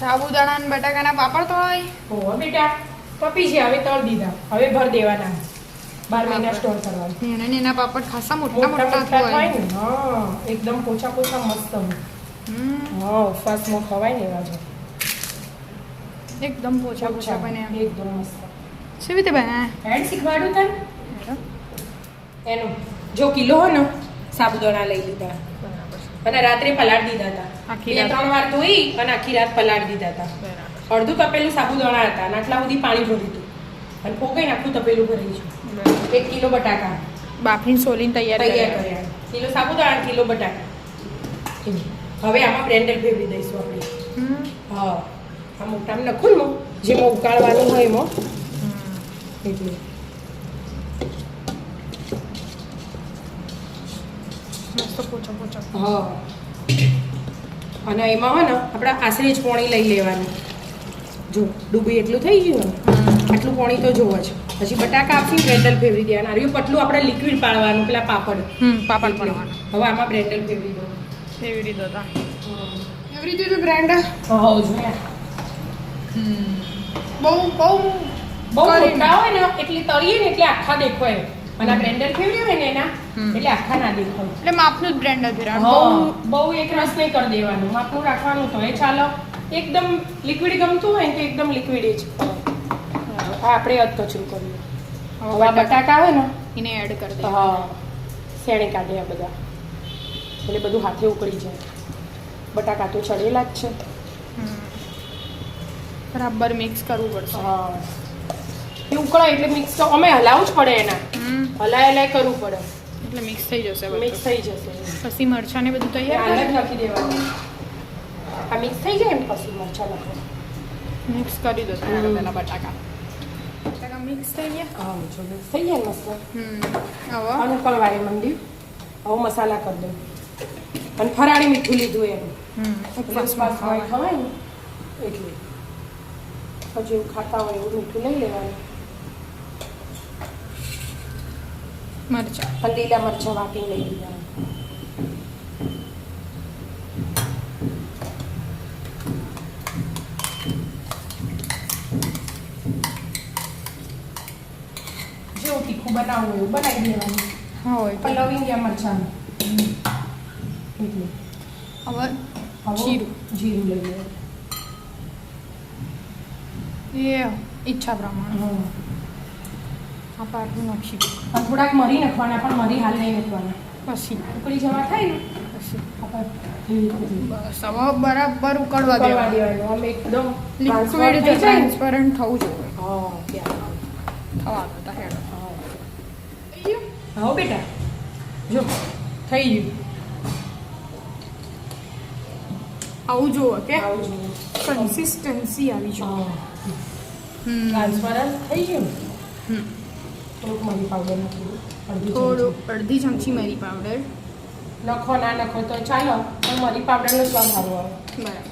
સાબુદાણા અને બટાકાના પાપડ તો હોય. હો બેટા પપી છે હવે તળ દીધા હવે ભર દેવાના 12 મહિના સ્ટોર કરવાના. એના પાપડ ખાસા મોટા મોટા હોય ને. હા એકદમ પોચા પોચા મસ્ત હોય. હા ઉપવાસમાં ખવાય ને એવા છે એકદમ પોચા પોચા બને એકદમ મસ્ત. કેવી રીતે બને હેડ શીખવાડું તને એનું જો કિલો હો ને સાબુદાણા લઈ લીધા અને રાત્રે પલાળ દીધા હતા 2-3 વાર ધોઈ અને આખી રાત પલાળ દીધા હતા. અડધું તપેલું સાબુદાણા હતા અને આટલા સુધી પાણી ભર્યું હતું અને ફોકાઈને આખું તપેલું ભરી છે. 1 કિલો બટાકા બાફીને સોલીને તૈયાર કર્યા. કિલો સાબુદાણા કિલો બટાકા. હવે આમાં બ્લેન્ડર ફેરવી દઈશું આપણે. હા આ મોટામાં નખું ને જેમાં ઉકાળવાનું હોય એમાં એટલે મસ્ત પોચા પોચા. હા અને એમાં હોય ને આપણે આશરે જ પાણી લઈ લેવાનું. જો ડૂબી એટલું થઈ ગયું ને આટલું પાણી તો જોવો જ. પછી બટાકા આપી બ્લેન્ડર ફેરવી દેવાના. આ પટલું આપણે લિક્વિડ પાડવાનું પેલા પાપડ પાડવાનું. હવે આમાં બ્લેન્ડર ફેરવી દો. એવી રીતે હતા એવી રીતે બ્લેન્ડર. હા જોયા બહુ મોટા હોય ને એટલે તળીએ ને એટલે આખા દેખાય અને આ બ્લેન્ડર ફેરવી હોય ને એના એટલે આખા ના દેખાય. એટલે માપનું જ બ્લેન્ડર ફેરવાનું. બહુ એક રસ નહીં કરી દેવાનું. માપનું રાખવાનું તો એ ચાલો. એકદમ લિક્વિડ ગમતું હોય ને તો એકદમ લિક્વિડ જ આપણે અધ કચરું કરીએ. હવે આ બટાકા હોય ને એને એડ કરી દે. હા શેણે કાઢે આ બધા એટલે બધું હાથે ઉકળી જાય. બટાકા તો ચડેલા જ છે. બરાબર મિક્સ કરવું પડશે. હા એ ઉકળાય એટલે મિક્સ તો અમે હલાવવું જ પડે એના. હલાય કરવું પડે એટલે મિક્સ થઈ જશે. મિક્સ થઈ જશે. પછી મરચાં ને બધું તૈયાર અલગ નાખી દેવાનું. આ મિક્સ થઈ જાય ને પછી મરચાં નાખો. મિક્સ કરી દો પેલા બટાકા મિક્સ થઈ ગયા. હા જો મિક્સ થઈ જાય મસ્ત. હવે આનું કળવાય મંડી. હવે મસાલા કરી દઉં અને ફરાળી મીઠું લીધું એનું. ઉપવાસમાં ખવાય ને એટલે પછી એવું ખાતા હોય એવું મીઠું લઈ લેવાનું. મરચાં અને લીલા મરચાં વાટી લઈ લીધા. જેવું તીખું બનાવવું એવું બનાવી દેવાનું. હા હોય પણ લવિંગ ગયા મરચાં એટલે હવે જીરું લઈ લેવાનું. એ ઈચ્છા પ્રમાણે આ પાટલું નાખી દો. અને થોડાક મરી નાખવાના પણ મરી હાલ નહીં નાખવાના. પછી ઉકળી જવા થાય ને પછી આપણે બસ હવે બરાબર ઉકળવા દેવાનું. આમ એકદમ લિક્વિડ ટ્રાન્સપરન્ટ થવું જોઈએ. હા ત્યાં થવા દો હેડો. હા બેટા જો થઈ ગયું. આવું જુઓ કે આવું જોઈએ. કન્સિસ્ટન્સી આવી જોઈએ. ટ્રાન્સપરન્ટ થઈ ગયું. થોડુંક મરી પાવડર નાખી થોડું અડધી ચમચી મરી પાવડર. નખો ના નખો તો ચાલો પણ મરી પાવડરનો સ્વાદ સારો આવે. બરાબર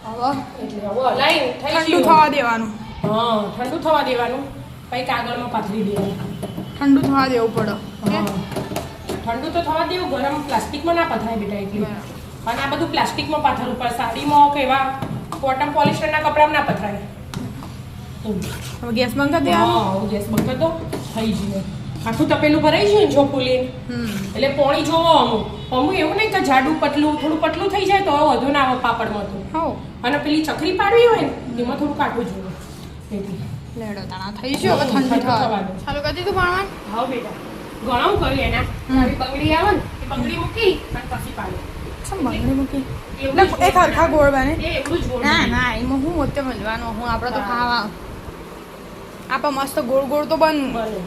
હવે એટલે હવે હલાઈ થઈ ઠંડુ ગયું. થવા દેવાનું. હા ઠંડુ થવા દેવાનું. પછી કાગળમાં પાથરી દેવાનું. ઠંડુ થવા દેવું પડે. હા ઠંડુ તો થવા દેવું. ગરમ પ્લાસ્ટિકમાં ના પથરાય બેટા એટલે. અને આ બધું પ્લાસ્ટિકમાં પાથરવું પડે. સાડીમાં કે એવા કોટન પોલિસ્ટરના કપડામાં ના પથરાય. હવે ગેસ બંધ કરી દેવાનો. હા ગેસ બંધ કરી દો. થઈ ગયું. આખું તપેલું ભરાઈ ગયું ને જો ફૂલીને એટલે પોણી જોવો અમુક એવું નહીં કે જાડું પતલું થોડું પતલું થઈ જાય તો વધુ ના આવે પાપડમાં તો. હો અને પેલી ચકરી પાડવી હોય ને એમાં થોડું કાઢવું જોઈએ. એટલે લેડો તાણા થઈ ગયો. હવે ઠંડુ થવા દો. ચાલુ કરી દીધું ભણવાનું. હા બેટા ઘણું કર્યું એના. આવી બંગડી આવે ને એ બંગડી મૂકી અને પછી પાડે. શું બંગડી મૂકી એવું જ એક હરખા ગોળ બને. એ એટલું જ ગોળ ના ના એમાં હું મોતે મળવાનું હું આપણે તો ખાવા આપણે મસ્ત ગોળ ગોળ તો બનવું. બને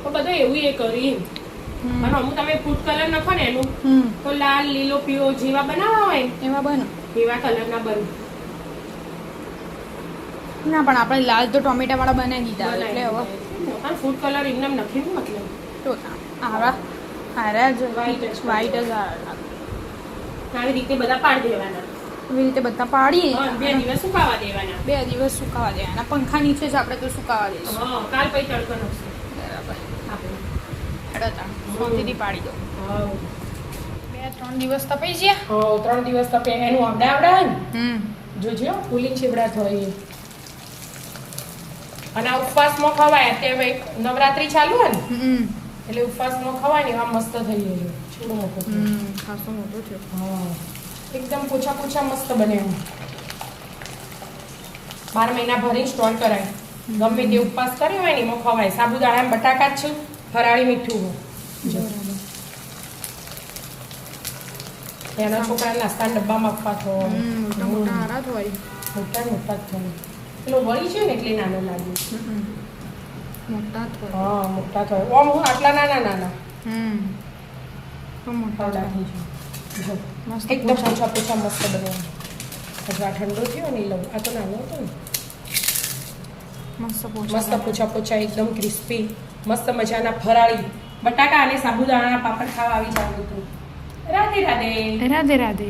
તો બધું એવું એ કરી અને અમુક તમે ફૂડ કલર નાખો ને એનું તો લાલ લીલો પીળો જેવા બનાવવા હોય એમાં બને એવા કલરના બને. ના પણ આપણે લાલ તો ટોમેટા વાળા બનાવી દીધા એટલે હવે ફૂડ કલર એમને નથી મતલબ તો આવા હારા જ વ્હાઈટ જ આવી રીતે બધા પાડી દેવાના. એવી રીતે બધા પાડીએ. 2 દિવસ સુકાવા દેવાના. 2 દિવસ સુકાવા દેવાના. પંખા નીચે જ આપણે તો સુકાવા દઈશું. હા કાલ પછી તડકો નાખશું. બરાબર આપણે હેડતા શાંતિથી પાડી દો. હા 2-3 દિવસ તપાઈ ગયા. હા 3 દિવસ તપે એનું આવડા ને જોજો ફૂલી ચીવડા થાય એ. અને આ ઉપવાસમાં ખવાય અત્યારે નવરાત્રી ચાલુ હોય ને એટલે ઉપવાસમાં ખવાય ને એવા મસ્ત થઈ ગયેલું છોડો મોટો ખાસો મોટો છે. હા એકદમ પોચા પોચા મસ્ત બને એમ 12 મહિના ભરી સ્ટોર કરાય ગમે તે ઉપવાસ કર્યો હોય ને એમાં ખવાય સાબુદાણા બટાકા જ છે ફરાળી મીઠું હોય એના છોકરા નાસ્તા ડબ્બામાં આપવા તો મોટા મોટા હારા જ હોય. મોટા મોટા જ થાય પેલો વળી છે ને એટલે નાનો લાગે મોટા જ હોય. હા મોટા થાય ઓમ આટલા નાના નાના તો મોટા જ આવડા હોય. થઈ જાય મસ્ત એકદમ પોચા પોચા મસ્ત બને હજુ આ ઠંડો થયો ને લઉં આ તો નાનો હતો ને મસ્ત મસ્ત પોચા પોચા એકદમ ક્રિસ્પી મસ્ત મજાના ફરાળી બટાકા અને સાબુદાણા પાપડ ખાવા આવી જાવ હતું રાધે રાધે રાધે રાધે.